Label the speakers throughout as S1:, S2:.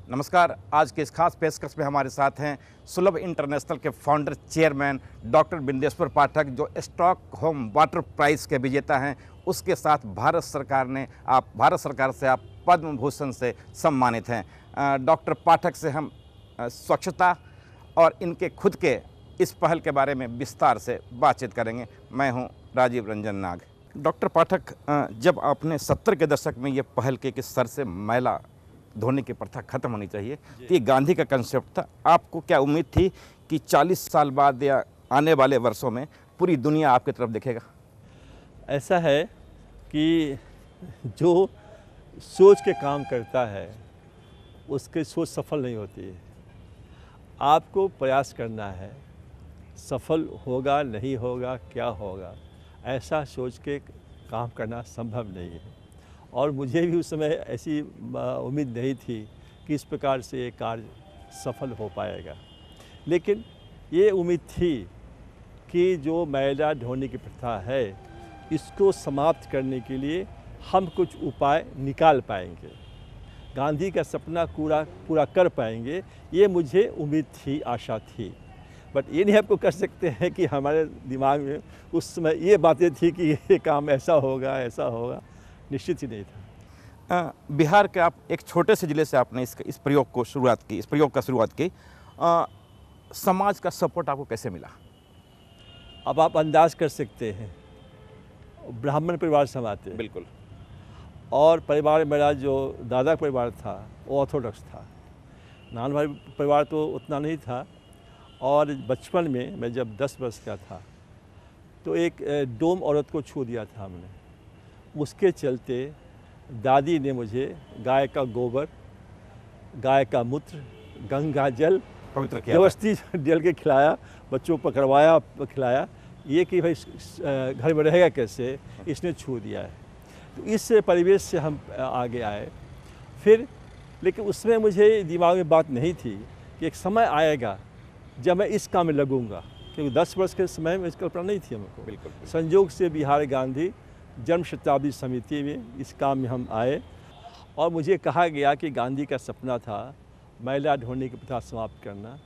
S1: नमस्कार। आज के इस खास पेशकश में हमारे साथ हैं सुलभ इंटरनेशनल के फाउंडर चेयरमैन डॉक्टर बिंदेश्वर पाठक, जो स्टॉकहोम वाटर प्राइज के विजेता हैं। उसके साथ भारत सरकार से आप पद्म भूषण से सम्मानित हैं। डॉक्टर पाठक से हम स्वच्छता और इनके खुद के इस पहल के बारे में विस्तार से बातचीत करेंगे। मैं हूं राजीव रंजन नाग। डॉक्टर पाठक, जब आपने 70 के दशक में ये पहल की कि सर से मैला धोने की प्रथा खत्म होनी चाहिए, तो ये गांधी का कंसेप्ट था। आपको क्या उम्मीद थी कि 40 साल बाद या आने वाले वर्षों में पूरी दुनिया आपकी तरफ देखेगा?
S2: ऐसा है कि जो सोच के काम करता है उसकी सोच सफल नहीं होती है। आपको प्रयास करना है, सफल होगा नहीं होगा क्या होगा ऐसा सोच के काम करना संभव नहीं है। और मुझे भी उस समय ऐसी उम्मीद नहीं थी कि इस प्रकार से ये कार्य सफल हो पाएगा, लेकिन ये उम्मीद थी कि जो मैला ढोने की प्रथा है इसको समाप्त करने के लिए हम कुछ उपाय निकाल पाएंगे, गांधी का सपना पूरा कर पाएंगे। ये मुझे उम्मीद थी, आशा थी। बट ये नहीं आपको कर सकते हैं कि हमारे दिमाग में उस समय ये बातें थी कि ये काम ऐसा होगा, निश्चित ही नहीं था।
S1: बिहार के आप एक छोटे से ज़िले से आपने इस प्रयोग का शुरुआत की। समाज का सपोर्ट आपको कैसे मिला?
S2: अब आप अंदाज कर सकते हैं, ब्राह्मण परिवार से हम आते हैं।
S1: बिल्कुल।
S2: और परिवार मेरा जो दादा का परिवार था वो ऑर्थोडॉक्स था, नाना भाई परिवार तो उतना नहीं था। और बचपन में मैं जब 10 वर्ष का था तो एक डोम औरत को छू दिया था हमने। उसके चलते दादी ने मुझे गाय का गोबर, गाय का मूत्र, गंगा जल
S1: पवित्र किया,
S2: व्यवस्थित जल के खिलाया, बच्चों को पकड़वाया, खिलाया। ये कि भाई घर में रहेगा कैसे, इसने छू दिया है। तो इस परिवेश से हम आगे आए फिर। लेकिन उसमें मुझे दिमाग में बात नहीं थी कि एक समय आएगा जब मैं इस काम में लगूंगा, क्योंकि 10 वर्ष के समय में इसकी कल्पना नहीं थी हमको।
S1: बिल्कुल।
S2: संयोग से बिहार गांधी जन्म शताब्दी समिति में इस काम में हम आए और मुझे कहा गया कि गांधी का सपना था मैला ढोने की प्रथा समाप्त करना,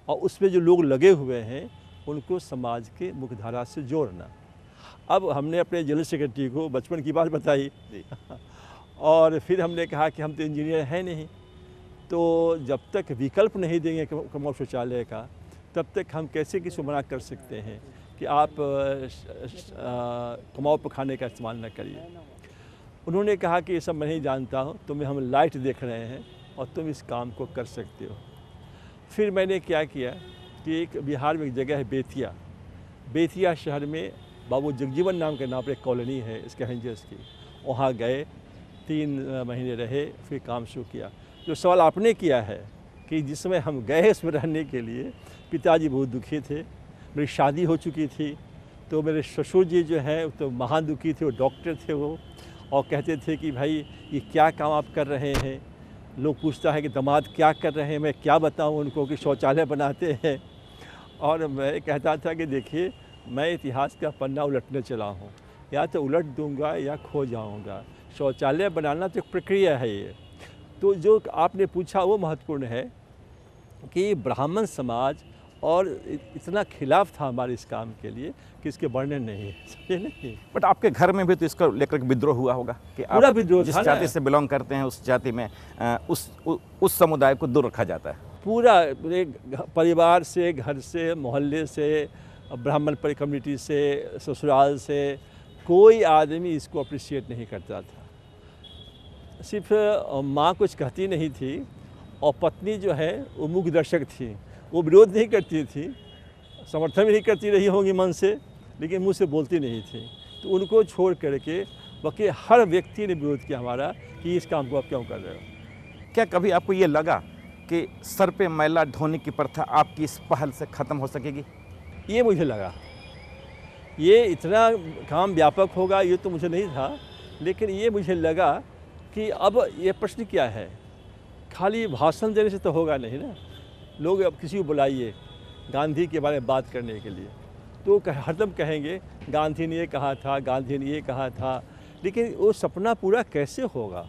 S2: और उसमें जो लोग लगे हुए हैं उनको समाज के मुख्यधारा से जोड़ना। अब हमने अपने जनरल सेक्रेटरी को बचपन की बात बताई और फिर हमने कहा कि हम तो इंजीनियर हैं नहीं, तो जब तक विकल्प नहीं देंगे कमोल शौचालय का तब तक हम कैसे किसी को मना कर सकते हैं कि आप कमाओ पखाने का इस्तेमाल न करिए। उन्होंने कहा कि ये सब मैं नहीं जानता हूँ, तुम्हें हम लाइट देख रहे हैं और तुम इस काम को कर सकते हो। फिर मैंने क्या किया कि एक बिहार में एक जगह है बेतिया शहर में बाबू जगजीवन नाम के नाम पर एक कॉलोनी है स्कैवेंजर्स की। वहाँ गए, 3 महीने रहे, फिर काम शुरू किया। जो सवाल आपने किया है कि जिस समय हम गए इसमें रहने के लिए, पिताजी बहुत दुखी थे, मेरी शादी हो चुकी थी, तो मेरे ससुर जी जो हैं तो महान दुखी थे, वो डॉक्टर थे वो, और कहते थे कि भाई ये क्या काम आप कर रहे हैं। लोग पूछता है कि दामाद क्या कर रहे हैं, मैं क्या बताऊं उनको कि शौचालय बनाते हैं। और मैं कहता था कि देखिए मैं इतिहास का पन्ना उलटने चला हूँ, या तो उलट दूँगा या खो जाऊँगा। शौचालय बनाना तो एक प्रक्रिया है। ये तो जो आपने पूछा वो महत्वपूर्ण है कि ब्राह्मण समाज और इतना खिलाफ था हमारे इस काम के लिए कि इसके वर्णन नहीं है, समझे नहीं।
S1: बट आपके घर में भी तो इसको लेकर विद्रोह हुआ होगा कि
S2: पूरा
S1: आप
S2: विद्रोह
S1: जिस
S2: था
S1: जाति से बिलोंग करते हैं उस जाति में उस समुदाय को दूर रखा जाता है।
S2: पूरा परिवार से, घर से, मोहल्ले से, ब्राह्मण कम्युनिटी से, ससुराल से कोई आदमी इसको अप्रिशिएट नहीं करता था। सिर्फ माँ कुछ कहती नहीं थी और पत्नी जो है वो मूक दर्शक थी, वो विरोध नहीं करती थी, समर्थन भी नहीं करती रही होंगी मन से, लेकिन मुँह से बोलती नहीं थी। तो उनको छोड़ करके बाकी हर व्यक्ति ने विरोध किया हमारा कि इस काम को आप क्यों कर रहे हो।
S1: क्या कभी आपको ये लगा कि सर पे मैला ढोने की प्रथा आपकी इस पहल से ख़त्म हो सकेगी?
S2: ये मुझे लगा, ये इतना काम व्यापक होगा ये तो मुझे नहीं था, लेकिन ये मुझे लगा कि अब ये प्रश्न क्या है, खाली भाषण देने से तो होगा नहीं ना। लोग अब किसी को बुलाइए गांधी के बारे में बात करने के लिए, तो हरदम कहेंगे गांधी ने ये कहा था, गांधी ने ये कहा था, लेकिन वो सपना पूरा कैसे होगा।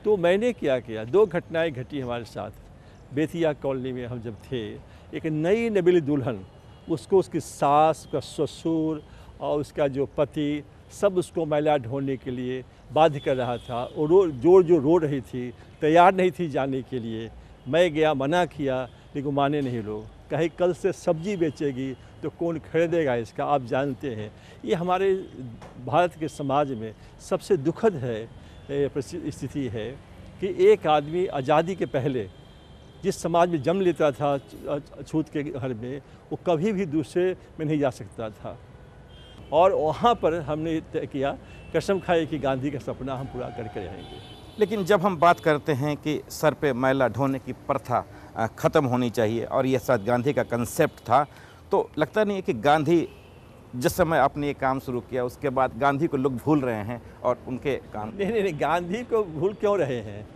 S2: तो मैंने क्या किया, 2 घटनाएं घटी हमारे साथ। बेतिया कॉलोनी में हम जब थे, एक नई नबीली दुल्हन, उसको उसकी सास, उसका ससुर और उसका जो पति सब उसको मैला ढोने के लिए बाध्य कर रहा था और जो रो रही थी, तैयार नहीं थी जाने के लिए। मैं गया, मना किया, लेकिन माने नहीं लोग। कहीं कल से सब्जी बेचेगी तो कौन खरीदेगा इसका, आप जानते हैं। ये हमारे भारत के समाज में सबसे दुखद है स्थिति है कि एक आदमी आज़ादी के पहले जिस समाज में जन्म लेता था छूत के घर में, वो कभी भी दूसरे में नहीं जा सकता था। और वहाँ पर हमने तय किया, कसम खाई कि गांधी का सपना हम पूरा करके रहेंगे।
S1: लेकिन जब हम बात करते हैं कि सर पे मैला ढोने की प्रथा ख़त्म होनी चाहिए और यह शायद गांधी का कंसेप्ट था, तो लगता नहीं है कि गांधी जिस समय आपने ये काम शुरू किया उसके बाद गांधी को लोग भूल रहे हैं और उनके काम?
S2: नहीं, गांधी को भूल क्यों रहे हैं?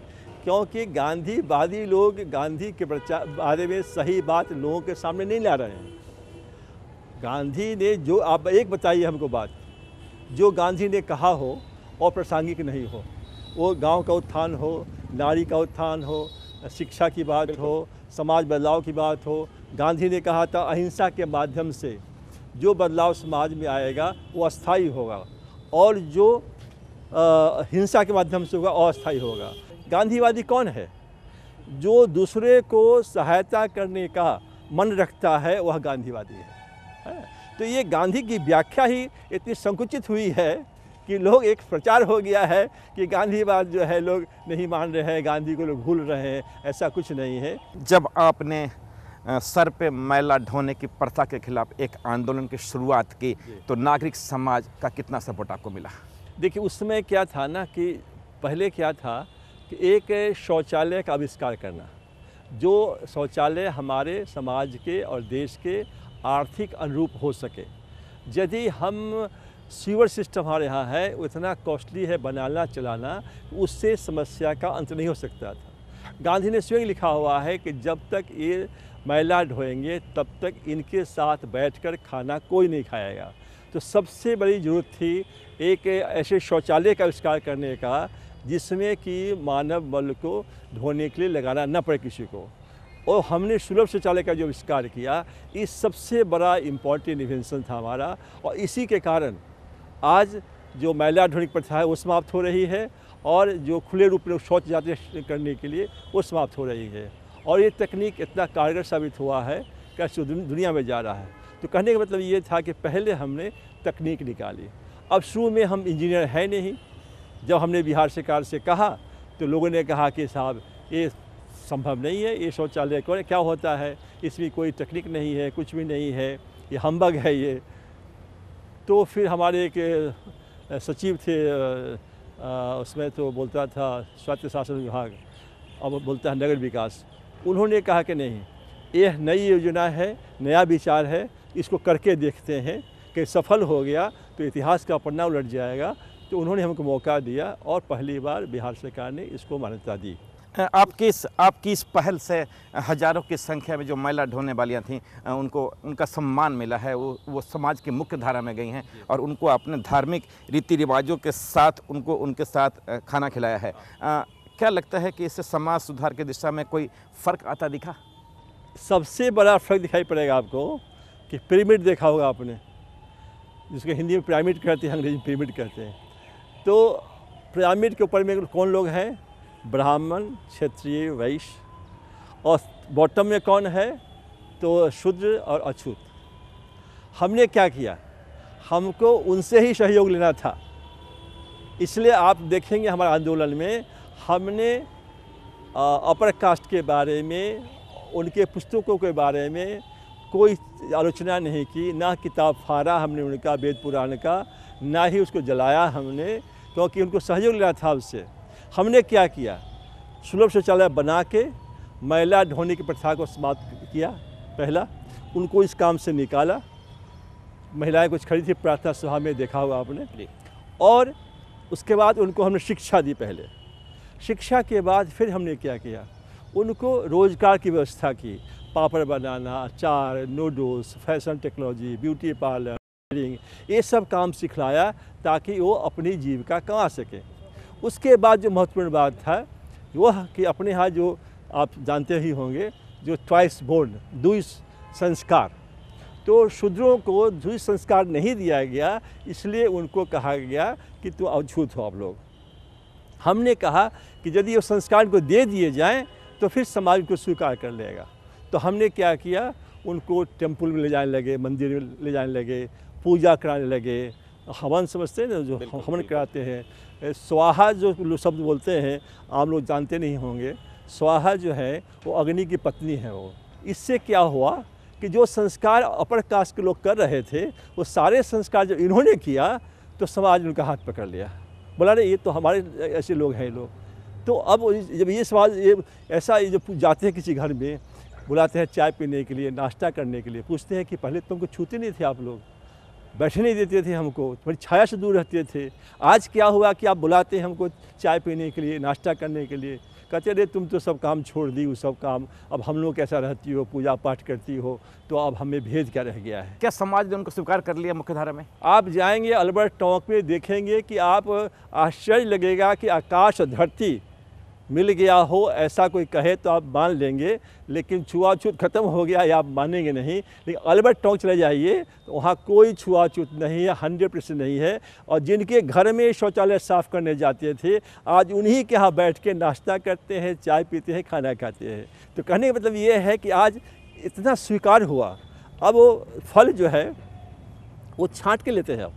S2: क्योंकि गांधीवादी लोग गांधी के बारे में सही बात लोगों के सामने नहीं ला रहे हैं। गांधी ने जो, आप एक बताइए हमको बात, जो गांधी ने कहा हो और प्रासंगिक नहीं हो, वो गांव का उत्थान हो, नारी का उत्थान हो, शिक्षा की बात हो, समाज बदलाव की बात हो। गांधी ने कहा था अहिंसा के माध्यम से जो बदलाव समाज में आएगा वो अस्थायी होगा और जो हिंसा के माध्यम से होगा अस्थायी होगा। गांधीवादी कौन है? जो दूसरे को सहायता करने का मन रखता है वह गांधीवादी है। तो ये गांधी की व्याख्या ही इतनी संकुचित हुई है कि लोग, एक प्रचार हो गया है कि गांधीवाद जो है लोग नहीं मान रहे हैं, गांधी को लोग भूल रहे हैं। ऐसा कुछ नहीं है।
S1: जब आपने सर पे मैला ढोने की प्रथा के खिलाफ एक आंदोलन की शुरुआत की तो नागरिक समाज का कितना सपोर्ट आपको मिला?
S2: देखिए, उस समय क्या था ना कि पहले क्या था कि एक शौचालय का आविष्कार करना, जो शौचालय हमारे समाज के और देश के आर्थिक अनुरूप हो सके। यदि हम सीवर सिस्टम हमारे यहाँ है उतना कॉस्टली है बनाना चलाना, उससे समस्या का अंत नहीं हो सकता था। गांधी ने स्वयं लिखा हुआ है कि जब तक ये मैला ढोएंगे तब तक इनके साथ बैठकर खाना कोई नहीं खाएगा। तो सबसे बड़ी ज़रूरत थी एक ऐसे शौचालय का आविष्कार करने का जिसमें कि मानव बल को ढोने के लिए लगाना न पड़े किसी को। और हमने सुलभ शौचालय का जो आविष्कार किया, इस सबसे बड़ा इम्पोर्टेंट इन्वेंशन था हमारा। और इसी के कारण आज जो मैला ढोने की प्रथा है वो समाप्त हो रही है और जो खुले रूप में शौच जाते करने के लिए वो समाप्त हो रही है। और ये तकनीक इतना कारगर साबित हुआ है कि दुनिया में जा रहा है। तो कहने का मतलब ये था कि पहले हमने तकनीक निकाली। अब शुरू में हम इंजीनियर हैं नहीं। जब हमने बिहार सरकार से कहा तो लोगों ने कहा कि साहब ये संभव नहीं है, ये शौचालय कौन क्या होता है, इसमें कोई तकनीक नहीं है, कुछ भी नहीं है, ये हम्बग है ये। तो फिर हमारे एक सचिव थे, उसमें तो बोलता था स्वायत्त शासन विभाग, अब बोलता है नगर विकास। उन्होंने कहा कि नहीं, यह नई योजना है, नया विचार है, इसको करके देखते हैं कि सफल हो गया तो इतिहास का पन्ना उलट जाएगा। तो उन्होंने हमको मौका दिया और पहली बार बिहार सरकार ने इसको मान्यता दी।
S1: आपकी इस पहल से हजारों की संख्या में जो मैला ढोने वालियाँ थीं उनको उनका सम्मान मिला है, वो समाज की मुख्य धारा में गई हैं और उनको अपने धार्मिक रीति रिवाजों के साथ उनके साथ खाना खिलाया है। क्या लगता है कि इससे समाज सुधार की दिशा में कोई फ़र्क आता दिखा?
S2: सबसे बड़ा फ़र्क दिखाई पड़ेगा आपको कि पिरामिड देखा होगा आपने, जिसको हिंदी में पिरामिड कहते हैं, अंग्रेजी में पिरामिड कहते हैं। तो पिरामिड के ऊपर में कौन लोग हैं? ब्राह्मण, क्षत्रिय, वैश्य। और बॉटम में कौन है? तो शूद्र और अछूत। हमने क्या किया, हमको उनसे ही सहयोग लेना था। इसलिए आप देखेंगे हमारे आंदोलन में हमने अपर कास्ट के बारे में, उनके पुस्तकों के बारे में कोई आलोचना नहीं की, ना किताब फाड़ा हमने उनका वेद पुराण का, ना ही उसको जलाया हमने, क्योंकि उनको सहयोग लेना था उससे। हमने क्या किया, सुलभ शौचालय बना के मैला ढोने की प्रथा को समाप्त किया। पहला उनको इस काम से निकाला। महिलाएं कुछ खड़ी थी प्रार्थना सभा में, देखा होगा आपने। और उसके बाद उनको हमने शिक्षा दी। पहले शिक्षा के बाद फिर हमने क्या किया, उनको रोज़गार की व्यवस्था की। पापड़ बनाना, अचार, noodles, fashion technology, beauty parlour, ये सब काम सिखलाया ताकि वो अपनी जीविका कमा सके। उसके बाद जो महत्वपूर्ण बात था वह कि अपने यहाँ जो आप जानते ही होंगे, जो ट्वाइस बोर्न, द्वि संस्कार। तो शूद्रों को द्वि संस्कार नहीं दिया गया, इसलिए उनको कहा गया कि तुम अछूत हो आप लोग। हमने कहा कि यदि वो संस्कार को दे दिए जाएं तो फिर समाज को स्वीकार कर लेगा। तो हमने क्या किया, उनको टेम्पल में ले जाने लगे, मंदिर में ले जाने लगे, पूजा कराने लगे, हवन समझते हैं ना, जो हवन कराते हैं। स्वाहा जो लोग शब्द बोलते हैं, आम लोग जानते नहीं होंगे। स्वाहा जो है वो अग्नि की पत्नी है। वो इससे क्या हुआ कि जो संस्कार अपर कास्ट के लोग कर रहे थे, वो सारे संस्कार जब इन्होंने किया तो समाज ने उनका हाथ पकड़ लिया, बोला अरे ये तो हमारे ऐसे लोग हैं लोग। तो अब जब ये समाज ये ऐसा जब जाते हैं किसी घर में, बुलाते हैं चाय पीने के लिए, नाश्ता करने के लिए, पूछते हैं कि पहले तुमको छूते नहीं थे आप लोग, बैठने नहीं देते थे हमको, तुम्हारी छाया से दूर रहते थे। आज क्या हुआ कि आप बुलाते हैं हमको चाय पीने के लिए, नाश्ता करने के लिए, कहते अरे तुम तो सब काम छोड़ दी, वो सब काम, अब हम लोग कैसा रहती हो, पूजा पाठ करती हो, तो अब हमें भेद क्या रह गया है।
S1: क्या समाज ने उनको स्वीकार कर लिया मुख्यधारा में?
S2: आप जाएंगे अल्बर्ट टॉक में, देखेंगे कि आप आश्चर्य लगेगा कि आकाश और धरती मिल गया हो ऐसा कोई कहे तो आप मान लेंगे, लेकिन छुआछूत खत्म हो गया या आप मानेंगे नहीं। लेकिन अल्बर्ट टॉक चले जाइए तो वहाँ कोई छुआछूत नहीं है, 100% नहीं है। और जिनके घर में शौचालय साफ़ करने जाते थे, आज उन्हीं के यहाँ बैठ के नाश्ता करते हैं, चाय पीते हैं, खाना खाते हैं। तो कहने का मतलब ये है कि आज इतना स्वीकार हुआ। अब वो फल जो है वो छाँट के लेते हैं। अब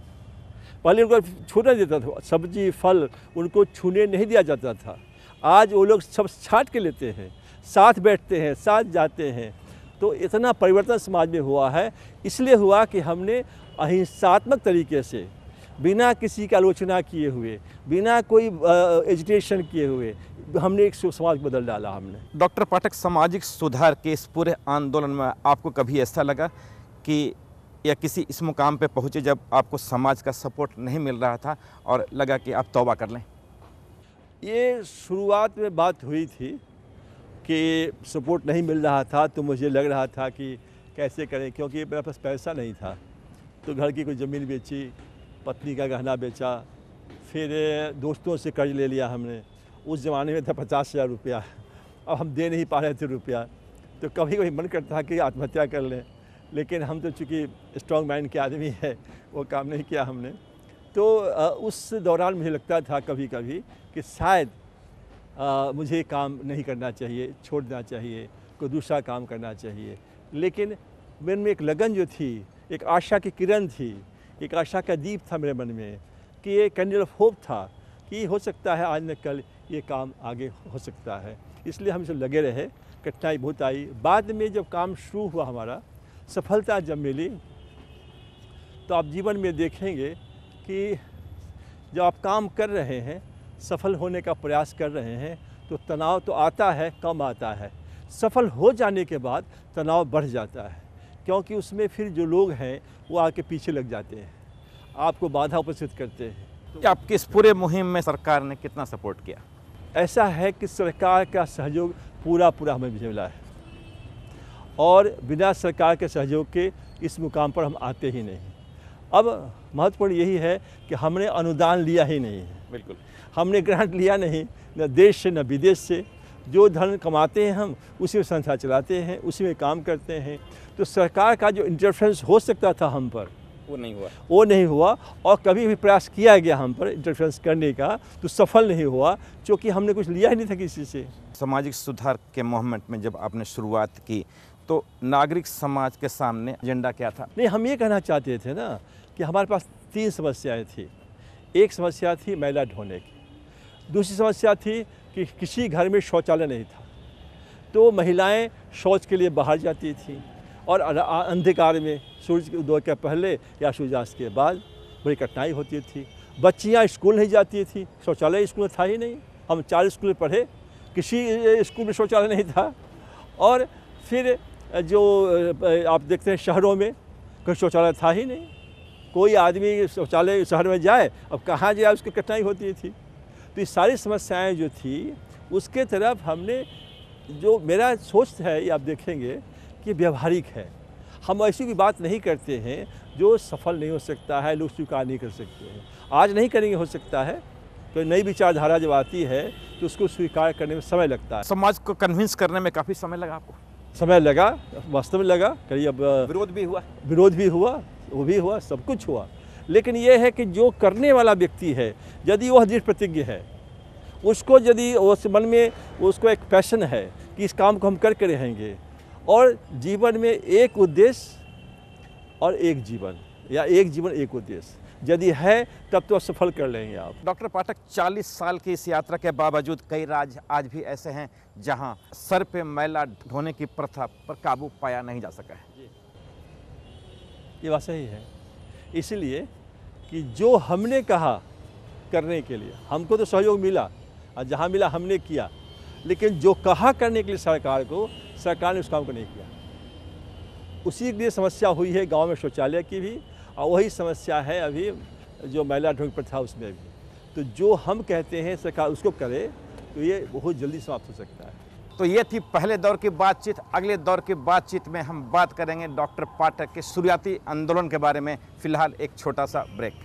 S2: पहले उनको छूने देता था, सब्जी फल उनको छूने नहीं दिया जाता था। आज वो लोग सब छाँट के लेते हैं, साथ बैठते हैं, साथ जाते हैं। तो इतना परिवर्तन समाज में हुआ है। इसलिए हुआ कि हमने अहिंसात्मक तरीके से, बिना किसी की आलोचना किए हुए, बिना कोई एजुटेशन किए हुए, हमने एक समाज बदल डाला हमने।
S1: डॉक्टर पाठक, सामाजिक सुधार के इस पूरे आंदोलन में आपको कभी ऐसा लगा कि या किसी इस मुकाम पे पहुँचे जब आपको समाज का सपोर्ट नहीं मिल रहा था और लगा कि आप तौबा कर लें?
S2: ये शुरुआत में बात हुई थी कि सपोर्ट नहीं मिल रहा था, तो मुझे लग रहा था कि कैसे करें, क्योंकि मेरे पास पैसा नहीं था। तो घर की कोई ज़मीन बेची, पत्नी का गहना बेचा, फिर दोस्तों से कर्ज ले लिया हमने। उस ज़माने में था 50,000 रुपया, अब हम दे नहीं पा रहे थे रुपया। तो कभी कभी मन करता था कि आत्महत्या कर लें, लेकिन हम तो चूँकि स्ट्रॉन्ग माइंड के आदमी है, वो काम नहीं किया हमने। तो उस दौरान मुझे लगता था कभी कभी कि शायद मुझे काम नहीं करना चाहिए, छोड़ देना चाहिए, कोई दूसरा काम करना चाहिए। लेकिन मेरे में एक लगन जो थी, एक आशा की किरण थी, एक आशा का दीप था मेरे मन में, कि ये कैंडल ऑफ होप था कि हो सकता है आज न कल ये काम आगे हो सकता है। इसलिए हम सब लगे रहे। कठिनाई बहुत आई। बाद में जब काम शुरू हुआ हमारा, सफलता जब मिली, तो आप जीवन में देखेंगे कि जब आप काम कर रहे हैं, सफल होने का प्रयास कर रहे हैं, तो तनाव तो आता है, कम आता है। सफल हो जाने के बाद तनाव बढ़ जाता है, क्योंकि उसमें फिर जो लोग हैं वो आके पीछे लग जाते हैं, आपको बाधा उपस्थित करते हैं।
S1: तो आपकी इस पूरे मुहिम में सरकार ने कितना सपोर्ट किया?
S2: ऐसा है कि सरकार का सहयोग पूरा हमें मिला है, और बिना सरकार के सहयोग के इस मुकाम पर हम आते ही नहीं। अब महत्वपूर्ण यही है कि हमने अनुदान लिया ही नहीं है।
S1: बिल्कुल,
S2: हमने ग्रांट लिया नहीं, न देश से न विदेश से। जो धन कमाते हैं हम उसी में संस्था चलाते हैं, उसी में काम करते हैं। तो सरकार का जो इंटरफेरेंस हो सकता था हम पर, वो नहीं हुआ। और कभी भी प्रयास किया गया हम पर इंटरफेरेंस करने का, तो सफल नहीं हुआ, क्योंकि हमने कुछ लिया ही नहीं था किसी से।
S1: सामाजिक सुधार के मूवमेंट में जब आपने शुरुआत की, तो नागरिक समाज के सामने एजेंडा क्या था?
S2: नहीं, हम ये कहना चाहते थे ना कि हमारे पास 3 समस्याएं थी। एक समस्या थी मैला ढोने की, दूसरी समस्या थी कि किसी घर में शौचालय नहीं था, तो महिलाएं शौच के लिए बाहर जाती थी, और अंधकार में सूरज के उदय के पहले या सूर्यास्त के बाद बड़ी कठिनाई होती थी। बच्चियां स्कूल नहीं जाती थी, शौचालय स्कूल में था ही नहीं। हम 4 स्कूल में पढ़े, किसी स्कूल में शौचालय नहीं था। और फिर जो आप देखते हैं शहरों में कोई शौचालय था ही नहीं। कोई आदमी शौचालय शहर में जाए, अब कहाँ जाए, उसकी कठिनाई होती थी। तो ये सारी समस्याएं जो थी, उसके तरफ हमने, जो मेरा सोच है, ये आप देखेंगे कि व्यवहारिक है। हम ऐसी भी बात नहीं करते हैं जो सफल नहीं हो सकता है, लोग स्वीकार नहीं कर सकते हैं। आज नहीं करेंगे, हो सकता है कोई नई विचारधारा जब आती है तो उसको स्वीकार करने में समय लगता है।
S1: समाज को कन्विंस करने में काफ़ी समय लगा आपको?
S2: समय लगा, वास्तव में लगा। करीब
S1: विरोध भी हुआ?
S2: विरोध भी हुआ, वो भी हुआ, सब कुछ हुआ। लेकिन ये है कि जो करने वाला व्यक्ति है, यदि वह दृढ़ प्रतिज्ञ है, उसको यदि उस मन में उसको एक पैशन है कि इस काम को हम करके रहेंगे, और जीवन में एक उद्देश्य और एक जीवन, या एक जीवन एक उद्देश्य यदि है, तब तो सफल कर लेंगे आप।
S1: डॉक्टर पाठक, 40 साल की इस यात्रा के बावजूद कई राज्य आज भी ऐसे हैं जहां सर पे मैला ढोने की प्रथा पर काबू पाया नहीं जा सका है।
S2: ये बात सही है, इसलिए कि जो हमने कहा करने के लिए, हमको तो सहयोग मिला और जहाँ मिला हमने किया, लेकिन जो कहा करने के लिए सरकार को, सरकार ने उस काम को नहीं किया। उसी के लिए समस्या हुई है गांव में शौचालय की भी, और वही समस्या है अभी जो मैला ढोने की प्रथा उसमें भी। तो जो हम कहते हैं सरकार उसको करे तो ये बहुत जल्दी समाप्त हो सकता है।
S1: तो ये थी पहले दौर की बातचीत। अगले दौर की बातचीत में हम बात करेंगे डॉक्टर पाठक के शुरुआती आंदोलन के बारे में। फिलहाल एक छोटा सा ब्रेक।